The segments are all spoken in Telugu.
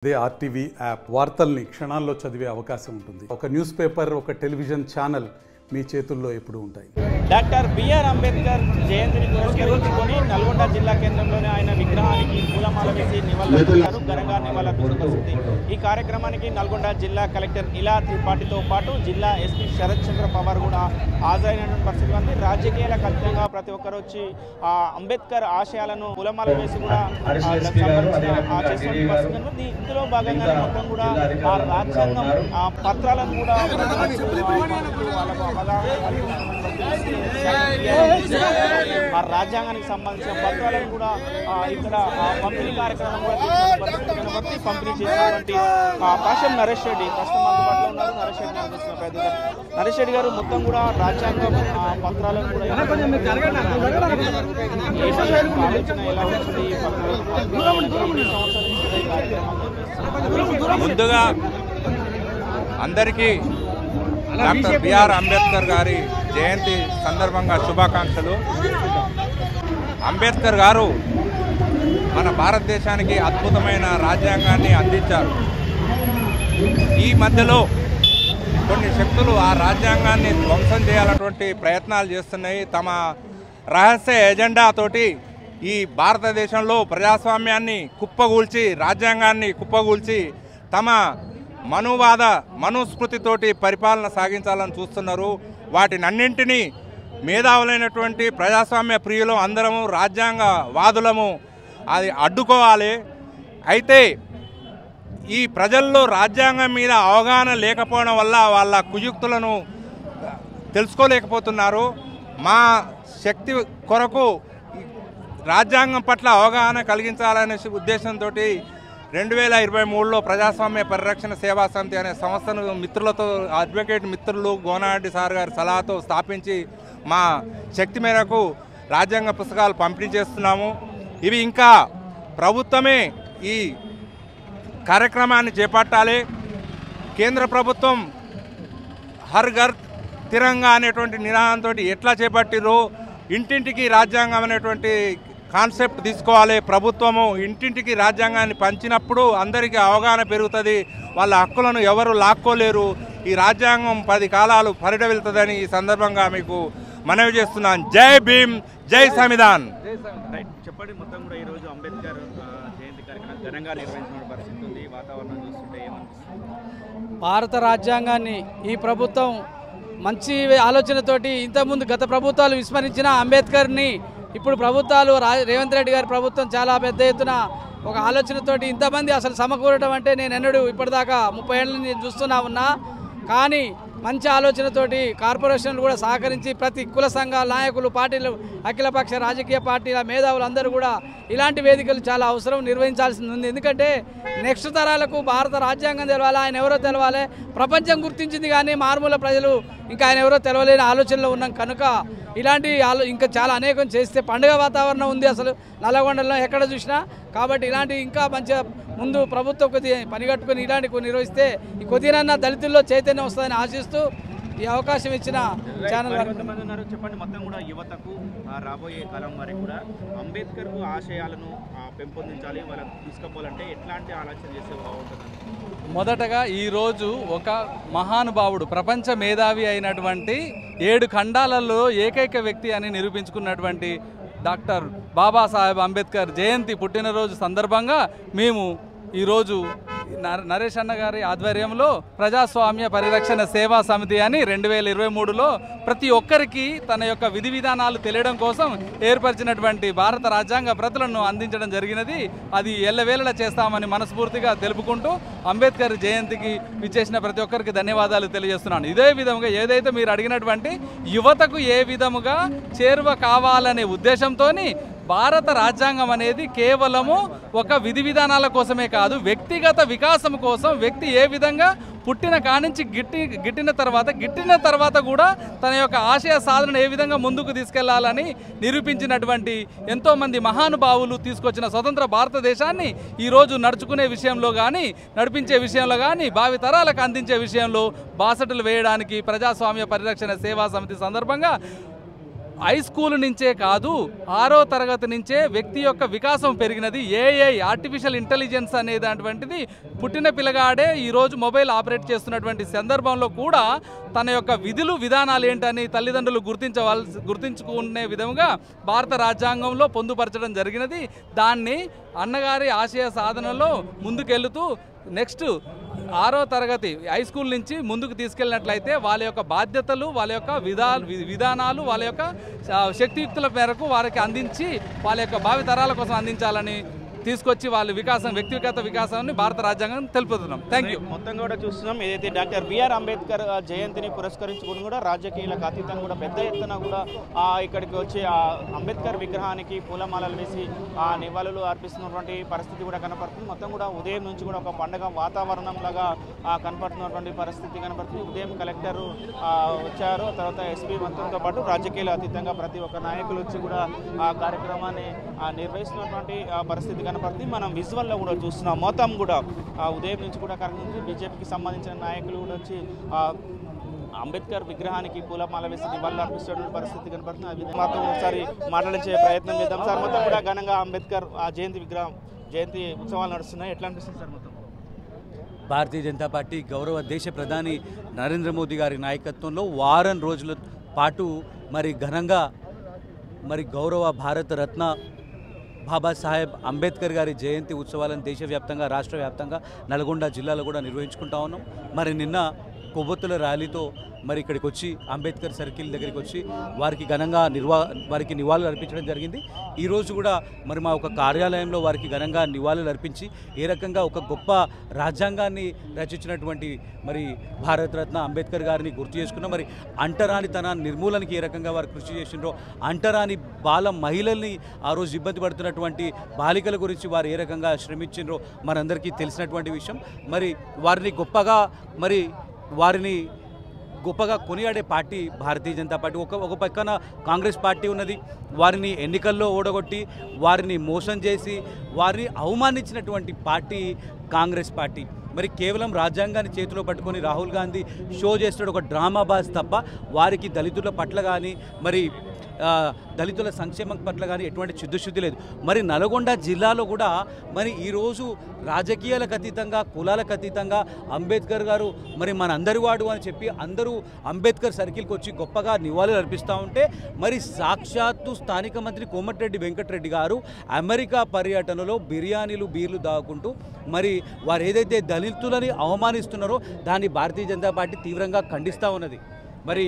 అదే ఆర్టీవీ యాప్ వార్తల్ని క్షణాల్లో చదివే అవకాశం ఉంటుంది. ఒక న్యూస్ పేపర్, ఒక టెలివిజన్ ఛానల్ మీ చేతుల్లో ఎప్పుడూ ఉంటాయి. డాక్టర్ బిఆర్ అంబేద్కర్ జయంతిని పురస్కరించుకొని నల్గొండ జిల్లా కేంద్రంలోని ఆయన విగ్రహానికి పూలమాల వేసి నివాళులర్పించారు. ఘనంగా నివాళులర్పించింది. ఈ కార్యక్రమానికి నల్గొండ జిల్లా కలెక్టర్ ఇలా త్రిపాఠితో పాటు జిల్లా ఎస్పీ శరత్ చంద్ర పవార్ కూడా హాజరైన పరిస్థితి ఉంది. రాజకీయాలకు అతీతంగా ప్రతి ఒక్కరు వచ్చి అంబేద్కర్ ఆశయాలను పూలమాల వేసి కూడా చేస్తున్న పరిస్థితి ఉంది. ఇందులో భాగంగా మొత్తం కూడా ఆ రాజ్యాంగం పత్రాలను కూడా ఆ రాజ్యాంగానికి సంబంధించిన పత్రాలను కూడా ఇక్కడ పంపిణీ కార్యక్రమం కూడా పంపిణీ చేసినటువంటి పాషం నరేష్ రెడ్డి ప్రస్తుతం అందుబాటులో ఉన్నారు. నరేష్ రెడ్డి అందిస్తున్న ప్రయత్నం. నరేష్ రెడ్డి గారు మొత్తం కూడా రాజ్యాంగం పత్రాలను కూడా ఆలోచన ఎలా వచ్చింది ముందుగా అందరికీ డాక్టర్ బిఆర్ అంబేద్కర్ గారి జయంతి సందర్భంగా శుభాకాంక్షలు. అంబేద్కర్ గారు మన భారతదేశానికి అద్భుతమైన రాజ్యాంగాన్ని అందించారు. ఈ మధ్యలో కొన్ని శక్తులు ఆ రాజ్యాంగాన్ని ధ్వంసం చేయాలన్నటువంటి ప్రయత్నాలు చేస్తున్నాయి. తమ రహస్య ఎజెండాతోటి ఈ భారతదేశంలో ప్రజాస్వామ్యాన్ని కుప్పగూల్చి, రాజ్యాంగాన్ని కుప్పగూల్చి తమ మనుస్మృతితోటి పరిపాలన సాగించాలని చూస్తున్నారు. వాటినన్నింటినీ మేధావులైనటువంటి ప్రజాస్వామ్య ప్రియులు అందరము రాజ్యాంగ వాదులము అది అడ్డుకోవాలి. అయితే ఈ ప్రజల్లో రాజ్యాంగం మీద అవగాహన లేకపోవడం వల్ల వాళ్ళ కుయుక్తులను తెలుసుకోలేకపోతున్నారు. మా శక్తి కొరకు రాజ్యాంగం పట్ల అవగాహన కలిగించాలనే ఉద్దేశంతో 2023లో ప్రజాస్వామ్య పరిరక్షణ సేవా సమితి అనే సంస్థను మిత్రులతో, అడ్వకేట్ మిత్రులు గోనారెడ్డి సార్ గారి సలహాతో స్థాపించి మా శక్తి మేరకు రాజ్యాంగ పుస్తకాలు పంపిణీ చేస్తున్నాము. ఇవి ఇంకా ప్రభుత్వమే ఈ కార్యక్రమాన్ని చేపట్టాలి. కేంద్ర ప్రభుత్వం హర్ ఘర్ తిరంగా అనేటువంటి నినాదంతో ఎట్లా చేపట్టిరో ఇంటింటికి రాజ్యాంగం అనేటువంటి కాన్సెప్ట్ తీసుకోవాలి. ప్రభుత్వము ఇంటింటికి రాజ్యాంగాన్ని పంచినప్పుడు అందరికీ అవగాహన పెరుగుతుంది. వాళ్ళ హక్కులను ఎవరు లాక్కోలేరు. ఈ రాజ్యాంగం 10 కాలాలు పరిడవిల్తుందని ఈ సందర్భంగా మీకు మనవి చేస్తున్నాను. జై భీమ్, జై సంవిధాన్. చెప్పండి, మొత్తం కూడా ఈరోజు అంబేద్కర్ జయంతి కార్యక్రమం ఘనంగా నిర్వహించిన పరిస్థితి ఉంది. వాతావరణం చూస్తుంటే ఏమనిపిస్తుంది? భారత రాజ్యాంగాన్ని ఈ ప్రభుత్వం మంచి ఆలోచనతోటి ఇంతకుముందు గత ప్రభుత్వాలు విస్మరించిన అంబేద్కర్ని ఇప్పుడు ప్రభుత్వాలు రేవంత్ రెడ్డి గారి ప్రభుత్వం చాలా పెద్ద ఎత్తున ఒక ఆలోచనతోటి ఇంతమంది అసలు సమకూరడం అంటే నేను ఎన్నడూ ఇప్పటిదాకా 30 ఏళ్ళ నుంచి చూస్తున్నా ఉన్నా. కానీ మంచి ఆలోచనతోటి కార్పొరేషన్లు కూడా సహకరించి ప్రతి కుల సంఘాల నాయకులు, పార్టీలు, అఖిలపక్ష రాజకీయ పార్టీల మేధావులు అందరూ కూడా ఇలాంటి వేదికలు చాలా అవసరం, నిర్వహించాల్సి ఉంది. ఎందుకంటే నెక్స్ట్ తరాలకు భారత రాజ్యాంగం తెలవాలి, ఆయన ఎవరో తెలవాలి. ప్రపంచం గుర్తించింది కానీ మారుమూల ప్రజలు ఇంకా ఆయన ఎవరో తెలవలేని ఆలోచనలో ఉన్నాం. కనుక ఇలాంటి ఇంకా చాలా అనేకం చేస్తే పండుగ వాతావరణం ఉంది అసలు నల్లగొండలో ఎక్కడ చూసినా. కాబట్టి ఇలాంటి ఇంకా మంచిగా ముందు ప్రభుత్వం కొద్దిగా పనిగట్టుకుని ఇలాంటి కొన్ని నిర్వహిస్తే ఈ కొద్దిగా దళితుల్లో చైతన్యం వస్తుందని ఆశిస్తూ ఈ అవకాశం ఇచ్చిన ఛానల్ కొంతమంది ఉన్నారు. చెప్పండి, మొత్తం కూడా యువతకు రాబోయే కాలం వరకు కూడా అంబేద్కర్ ఆశయాలను పెంపొందించాలి, వాళ్ళకు తీసుకుపోవాలంటే ఎట్లాంటి ఆలోచన చేస్తే బాగుంటుంది? మొదటగా ఈరోజు ఒక మహానుభావుడు, ప్రపంచ మేధావి అయినటువంటి 7 ఖండాలలో ఏకైక వ్యక్తి అని నిరూపించుకున్నటువంటి డాక్టర్ బాబాసాహెబ్ అంబేద్కర్ జయంతి పుట్టినరోజు సందర్భంగా మేము ఈరోజు నరేష్ అన్న గారి ఆధ్వర్యంలో ప్రజాస్వామ్య పరిరక్షణ సేవా సమితి అని 2023లో ప్రతి ఒక్కరికి తన యొక్క విధి విధానాలు తెలియడం కోసం ఏర్పరిచినటువంటి భారత రాజ్యాంగ ప్రతులను అందించడం జరిగినది. అది ఎల్లవేళలా చేస్తామని మనస్ఫూర్తిగా తెలుపుకుంటూ అంబేద్కర్ జయంతికి విచ్చేసిన ప్రతి ఒక్కరికి ధన్యవాదాలు తెలియజేస్తున్నాను. ఇదే విధంగా ఏదైతే మీరు అడిగినటువంటి యువతకు ఏ విధముగా చేరువ కావాలనే ఉద్దేశంతో భారత రాజ్యాంగం అనేది కేవలము ఒక విధి విధానాల కోసమే కాదు, వ్యక్తిగత వికాసం కోసం, వ్యక్తి ఏ విధంగా పుట్టిన కానించి గిట్టిన తర్వాత కూడా తన యొక్క ఆశయ సాధన ఏ విధంగా ముందుకు తీసుకెళ్లాలని నిరూపించినటువంటి ఎంతోమంది మహానుభావులు తీసుకొచ్చిన స్వతంత్ర భారతదేశాన్ని ఈరోజు నడుచుకునే విషయంలో కానీ, నడిపించే విషయంలో కానీ, భావితరాలకు అందించే విషయంలో బాసటలు వేయడానికి ప్రజాస్వామ్య పరిరక్షణ సేవా సమితి సందర్భంగా హై స్కూల్ నుంచే కాదు 6వ తరగతి నుంచే వ్యక్తి యొక్క వికాసం పెరిగినది. ఏఐ ఆర్టిఫిషియల్ ఇంటెలిజెన్స్ అనేటువంటిది పుట్టిన పిల్లగాడే ఈరోజు మొబైల్ ఆపరేట్ చేస్తున్నటువంటి సందర్భంలో కూడా తన యొక్క విధులు విధానాలు ఏంటని తల్లిదండ్రులు గుర్తించుకునే విధంగా భారత రాజ్యాంగంలో పొందుపరచడం జరిగినది. దాన్ని అన్నగారి ఆశయ సాధనలో ముందుకెళ్తూ నెక్స్ట్ 6వ తరగతి హై స్కూల్ నుంచి ముందుకు తీసుకెళ్ళినట్లయితే వాళ్ళ యొక్క బాధ్యతలు, వాళ్ళ యొక్క విధానాలు, వాళ్ళ యొక్క శక్తియుక్తుల మేరకు వారికి అందించి వాళ్ళ యొక్క భావితరాల కోసం అందించాలని తీసుకొచ్చి వాళ్ళ వికాసం, వ్యక్తిగత వికాసాన్ని భారత రాజ్యాంగం తెలుపుతున్నాం. Thank you. మొత్తం కూడా చూస్తున్నాం ఏదైతే డాక్టర్ బిఆర్ అంబేద్కర్ జయంతిని పురస్కరించుకుని కూడా రాజకీయాలకు అతీతంగా కూడా పెద్ద ఎత్తున కూడా ఇక్కడికి వచ్చి ఆ అంబేద్కర్ విగ్రహానికి పూలమాలలు వేసి నివాళులు అర్పిస్తున్నటువంటి పరిస్థితి కూడా కనపడుతుంది. మొత్తం కూడా ఉదయం నుంచి కూడా ఒక పండుగ వాతావరణం లాగా కనపడుతున్నటువంటి పరిస్థితి కనపడుతుంది. ఉదయం కలెక్టర్ వచ్చారు, తర్వాత ఎస్పీ మొత్తంతో పాటు రాజకీయాలు అతీతంగా ప్రతి ఒక్క నాయకులు వచ్చి కూడా ఆ కార్యక్రమాన్ని నిర్వహిస్తున్నటువంటి పరిస్థితి కనపడుతుంది. మనం విజువల్లో కూడా చూస్తున్నాం. మొత్తం కూడా ఉదయం నుంచి కూడా కరెక్ట్ బీజేపీకి సంబంధించిన నాయకులు కూడా వచ్చి అంబేద్కర్ విగ్రహానికి పూలమాల వేసి నివాళులు అర్పిస్తున్న పరిస్థితి కనపడుతుంది. అది మాత్రం ఒకసారి మాట్లాడించే ప్రయత్నం చేద్దాం సార్. మొత్తం కూడా ఘనంగా అంబేద్కర్ జయంతి ఉత్సవాలు నడుస్తున్నాయి. ఎట్లా అనిపిస్తుంది సార్? మొత్తం భారతీయ జనతా పార్టీ గౌరవ దేశ ప్రధాని నరేంద్ర మోదీ గారి నాయకత్వంలో వారం రోజుల పాటు మరి ఘనంగా మరి గౌరవ భారత రత్న బాబాసాహెబ్ అంబేద్కర్ గారి జయంతి ఉత్సవాలను దేశవ్యాప్తంగా, రాష్ట్ర వ్యాప్తంగా, నల్గొండ జిల్లాలో కూడా నిర్వహించుకుంటా ఉన్నాం. మరి నిన్న కొవ్వొత్తుల ర్యాలీతో మరి ఇక్కడికి వచ్చి అంబేద్కర్ సర్కిల్ దగ్గరికి వచ్చి వారికి ఘనంగా వారికి నివాళులు అర్పించడం జరిగింది. ఈరోజు కూడా మరి మా ఒక కార్యాలయంలో వారికి ఘనంగా నివాళులు అర్పించి ఏ రకంగా ఒక గొప్ప రాజ్యాంగాన్ని రచించినటువంటి మరి భారతరత్న అంబేద్కర్ గారిని గుర్తు చేసుకున్నాం. మరి అంటరానితనాన్ని నిర్మూలనకి ఏ రకంగా వారు కృషి చేసినారో, అంటరాని మహిళల్ని ఆ రోజు ఇబ్బంది పడుతున్నటువంటి బాలికల గురించి వారు ఏ రకంగా శ్రమించినరో మనందరికీ తెలిసినటువంటి విషయం. మరి వారిని గొప్పగా కొనియాడే పార్టీ భారతీయ జనతా పార్టీ. ఒక పక్కన కాంగ్రెస్ పార్టీ ఉన్నది, వారిని ఎన్నికల్లో ఓడగొట్టి వారిని మోసం చేసి వారిని అవమానించినటువంటి పార్టీ కాంగ్రెస్ పార్టీ. మరి కేవలం రాజ్యాంగాన్ని చేతిలో పట్టుకొని రాహుల్ గాంధీ షో చేస్తాడు ఒక డ్రామా బాస్ తప్ప వారికి దళితుల పట్ల కానీ మరి దళితుల సంక్షేమం పట్ల కానీ ఎటువంటి చిత్తశుద్ధి లేదు. మరి నల్గొండ జిల్లాలో కూడా మరి ఈరోజు రాజకీయాలకు అతీతంగా, కులాలకు అతీతంగా అంబేద్కర్ గారు మరి మన అందరి వాడు అని చెప్పి అందరూ అంబేద్కర్ సర్కిల్కి వచ్చి గొప్పగా నివాళులు అర్పిస్తూ ఉంటే మరి సాక్షాత్తు స్థానిక మంత్రి కోమటిరెడ్డి వెంకటరెడ్డి గారు అమెరికా పర్యటనలో బీర్లు దాక్కుంటూ మరి వారు ఏదైతే దళితులని అవమానిస్తున్నారో దాన్ని భారతీయ జనతా పార్టీ తీవ్రంగా ఖండిస్తూ ఉన్నది. మరి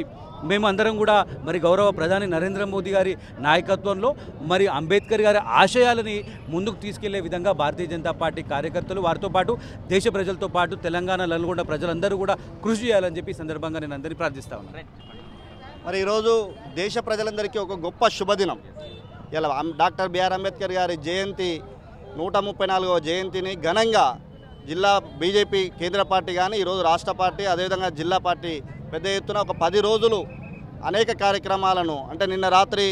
మేమందరం కూడా మరి గౌరవ ప్రధాని నరేంద్ర మోదీ గారి నాయకత్వంలో మరి అంబేద్కర్ గారి ఆశయాలని ముందుకు తీసుకెళ్లే విధంగా భారతీయ జనతా పార్టీ కార్యకర్తలు, వారితో పాటు దేశ ప్రజలతో పాటు తెలంగాణ, నల్గొండ ప్రజలందరూ కూడా కృషి చేయాలని చెప్పి సందర్భంగా నేను అందరినీ ప్రార్థిస్తా ఉన్నాను. మరి ఈరోజు దేశ ప్రజలందరికీ ఒక గొప్ప శుభదినం. ఇలా డాక్టర్ బిఆర్ అంబేద్కర్ గారి జయంతి 134వ జయంతిని ఘనంగా జిల్లా బీజేపీ కేంద్ర పార్టీ కానీ ఈరోజు రాష్ట్ర పార్టీ అదేవిధంగా జిల్లా పార్టీ పెద్ద ఎత్తున ఒక 10 రోజులు అనేక కార్యక్రమాలను, అంటే నిన్న రాత్రి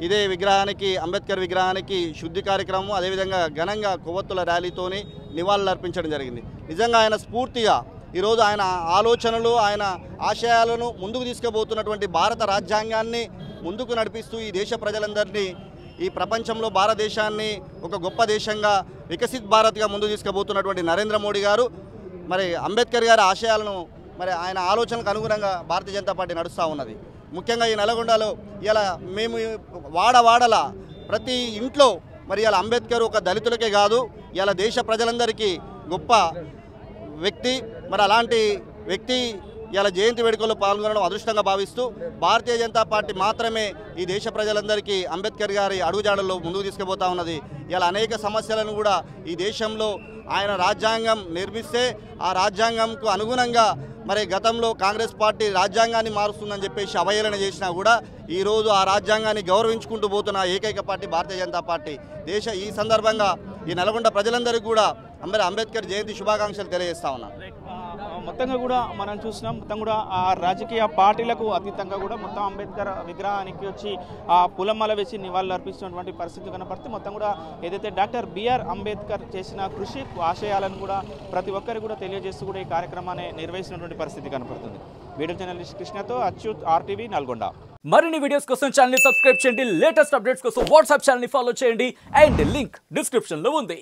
ఇదే విగ్రహానికి, అంబేద్కర్ విగ్రహానికి శుద్ధి కార్యక్రమం, అదేవిధంగా ఘనంగా కొవ్వొత్తుల ర్యాలీతోని నివాళులు అర్పించడం జరిగింది. నిజంగా ఆయన స్ఫూర్తిగా ఈరోజు ఆయన ఆలోచనలు, ఆయన ఆశయాలను ముందుకు తీసుకుపోతున్నటువంటి భారత రాజ్యాంగాన్ని ముందుకు నడిపిస్తూ ఈ దేశ ప్రజలందరినీ, ఈ ప్రపంచంలో భారతదేశాన్ని ఒక గొప్ప దేశంగా, వికసిత్ భారత్గా ముందుకు తీసుకుపోతున్నటువంటి నరేంద్ర మోడీ గారు మరి అంబేద్కర్ గారి ఆశయాలను, మరి ఆయన ఆలోచనలకు అనుగుణంగా భారతీయ జనతా పార్టీ నడుస్తూ ఉన్నది. ముఖ్యంగా ఈ నల్గొండలో ఇలా మేము వాడవాడల ప్రతి ఇంట్లో మరి ఇలా అంబేద్కర్ ఒక దళితులకే కాదు, ఇలా దేశ ప్రజలందరికీ గొప్ప వ్యక్తి. మరి అలాంటి వ్యక్తి ఇలా జయంతి వేడుకల్లో పాల్గొనడం అదృష్టంగా భావిస్తూ భారతీయ జనతా పార్టీ మాత్రమే ఈ దేశ ప్రజలందరికీ అంబేద్కర్ గారి అడుగుజాడల్లో ముందుకు తీసుకుపోతా ఉన్నది. ఇలా అనేక సమస్యలను కూడా ఈ దేశంలో ఆయన రాజ్యాంగం నిర్మిస్తే ఆ రాజ్యాంగంకు అనుగుణంగా మరి గతంలో కాంగ్రెస్ పార్టీ రాజ్యాంగాన్ని మారుస్తుందని చెప్పేసి అవహేళన చేసినా కూడా ఈరోజు ఆ రాజ్యాంగాన్ని గౌరవించుకుంటూ పోతున్న ఏకైక పార్టీ భారతీయ జనతా పార్టీ. ఈ సందర్భంగా ఈ నల్గొండ ప్రజలందరికీ కూడా అంబేద్కర్ జయంతి శుభాకాంక్షలు తెలియజేస్తా ఉన్నాను. మొత్తంగా కూడా మనం చూసినాం, మొత్తం కూడా ఆ రాజకీయ పార్టీలకు అతీతంగా కూడా మొత్తం అంబేద్కర్ విగ్రహానికి వచ్చి ఆ పూలమాల వేసి నివాళులు అర్పిస్తున్నటువంటి పరిస్థితి కనపడుతుంది. మొత్తం కూడా ఏదైతే డాక్టర్ బిఆర్ అంబేద్కర్ చేసిన కృషి ఆశయాలను కూడా ప్రతి ఒక్కరికి కూడా తెలియజేస్తూ కూడా ఈ కార్యక్రమాన్ని నిర్వహిస్తున్నటువంటి పరిస్థితి కనపడుతుంది. వీడియో జర్నలిస్ట్ కృష్ణతో అచ్యుత్, RTV, నల్గొండ. మరిన్ని వీడియోస్ కోసం ఛానల్ ని సబ్స్క్రైబ్ చేయండి, లేటెస్ట్ అప్డేట్స్ కోసం వాట్సాప్ ఛానల్ ని ఫాలో చేయండి అండ్ లింక్ డిస్క్రిప్షన్ లో ఉంది.